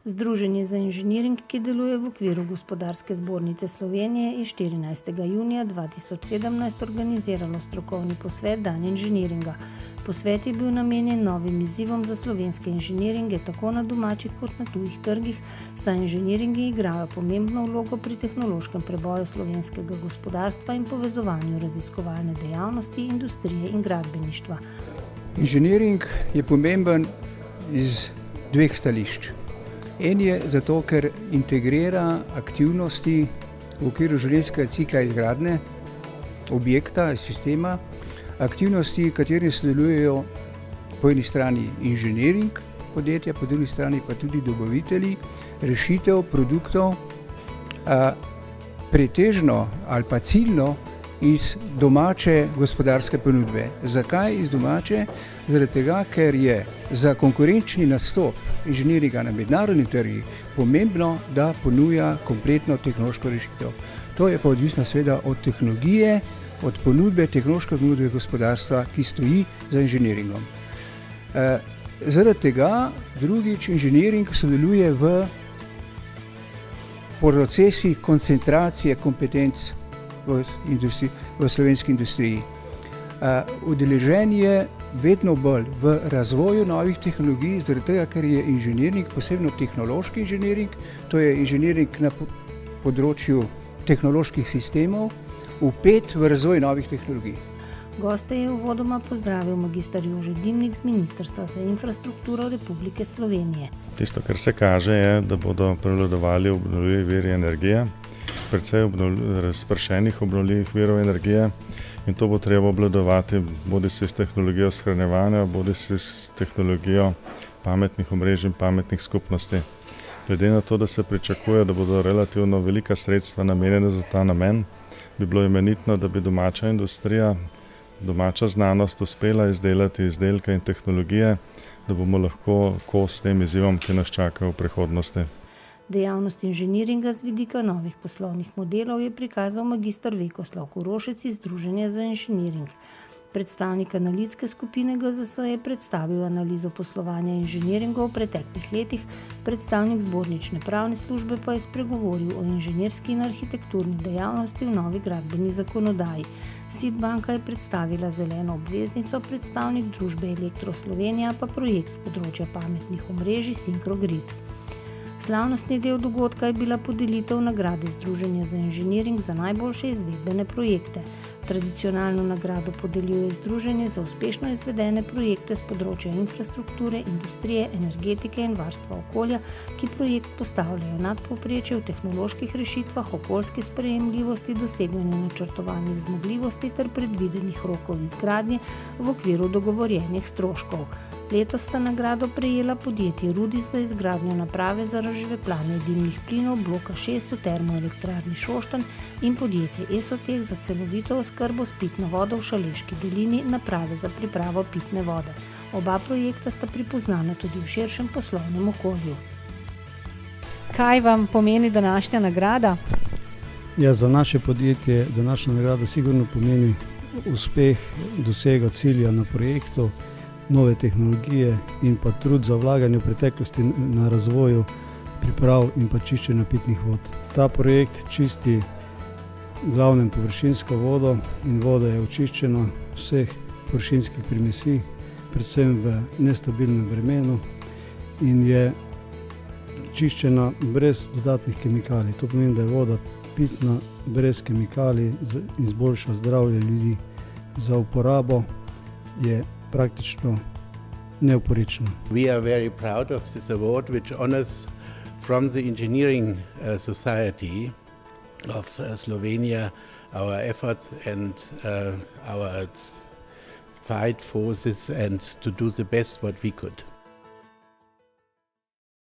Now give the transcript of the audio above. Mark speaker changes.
Speaker 1: Združenje za inženiring, ki deluje v okviru Gospodarske zbornice Slovenije, je 14. junija 2017 organiziralo strokovni posvet Dan inženiringa. Posvet je bil namenjen novim izzivom za slovenske inženiringe tako na domačih kot na tujih trgih, saj inženiringi igrajo pomembno vlogo pri tehnološkem preboju slovenskega gospodarstva in povezovanju raziskovalne dejavnosti, industrije in gradbeništva.
Speaker 2: Inženiring je pomemben iz dveh stališč. En je zato, ker integrira aktivnosti v okviru življenjskega cikla izgradnje objekta, sistema, aktivnosti, kateri sodelujejo po eni strani inženiring podjetja, po drugi strani pa tudi dobavitelji rešitev, produktov, pretežno ali pa ciljno iz domače gospodarske ponudbe. Zakaj iz domače? Zaradi tega, ker je za konkurenčni nastop inženiringa na mednarodnih trgih pomembno, da ponuja kompletno tehnološko rešitev. To je pa odvisno seveda od tehnologije, od ponudbe, tehnološke ponudbe gospodarstva, ki stoji za inženiringom. Zaradi tega drugič inženiring sodeluje v procesih koncentracije kompetenc v slovenski industriji. Udeležen je vedno bolj v razvoju novih tehnologij, zaradi tega, ker je inženiring, posebno tehnološki inženiring, to je inženiring na področju tehnoloških sistemov, vpet v razvoj novih tehnologij.
Speaker 1: Goste je uvodoma pozdravil magister Jože Dimnik z Ministrstva za infrastrukturo Republike Slovenije.
Speaker 3: Tisto, kar se kaže, je, da bodo prevladovali obnovljivi viri energije, precej razpršenih obnovljivih virov energije, in to bo treba obvladovati bodisi s tehnologijo shranjevanja, bodisi s tehnologijo pametnih omrežij in pametnih skupnosti. Glede na to, da se pričakuje, da bodo relativno velika sredstva namenjena za ta namen, bi bilo imenitno, da bi domača industrija, domača znanost uspela izdelati izdelke in tehnologije, da bomo lahko kos tem izzivom, ki nas čakajo v prihodnosti.
Speaker 1: Dejavnost inženiringa z vidika novih poslovnih modelov je prikazal magister Vekoslav Kurošec iz Združenja za inženiring. Predstavnik analitske skupine GZS je predstavil analizo poslovanja inženiringa v preteklih letih, predstavnik zbornične pravne službe pa je spregovoril o inženirski in arhitekturni dejavnosti v novi gradbeni zakonodaji. SID banka je predstavila zeleno obveznico, predstavnik družbe Elektro Slovenija pa projekt z področja pametnih omrežij Syncrogrid. Slavnostni del dogodka je bila podelitev nagrade Združenja za inženiring za najboljše izvedbene projekte. Tradicionalno nagrado podeljuje Združenje za uspešno izvedene projekte z področja infrastrukture, industrije, energetike in varstva okolja, ki projekt postavljajo nad povprečje v tehnoloških rešitvah, okoljski sprejemljivosti, doseganju načrtovanih zmogljivosti ter predvidenih rokov izgradnje v okviru dogovorjenih stroškov. Letos sta nagrado prejela podjetje Rudis za izgradnjo naprave za razžveplanje dimnih plinov bloka 6 v termoelektrarni Šoštanj in podjetje Esoteh za celovito oskrbo s pitno vodo v Šaleški dolini naprave za pripravo pitne vode. Oba projekta sta pripoznana tudi v širšem poslovnem okolju.
Speaker 4: Kaj vam pomeni današnja nagrada?
Speaker 5: Ja, za naše podjetje današnja nagrada sigurno pomeni uspeh dosega cilja na projektu, nove tehnologije in pa trud za vlaganje v preteklosti na razvoju priprav in pa čiščenja pitnih vod. Ta projekt čisti glavnem površinsko vodo in voda je očiščena vseh površinskih primesi, predvsem v nestabilnem vremenu in je čiščena brez dodatnih kemikalij. To pomeni, da je voda pitna, brez kemikalij, izboljša zdravje ljudi. Za uporabo je praktično neoporečna.
Speaker 6: We are very proud of this award, which honors from the engineering society of Slovenia our efforts and our fight forces and to do the best what we could.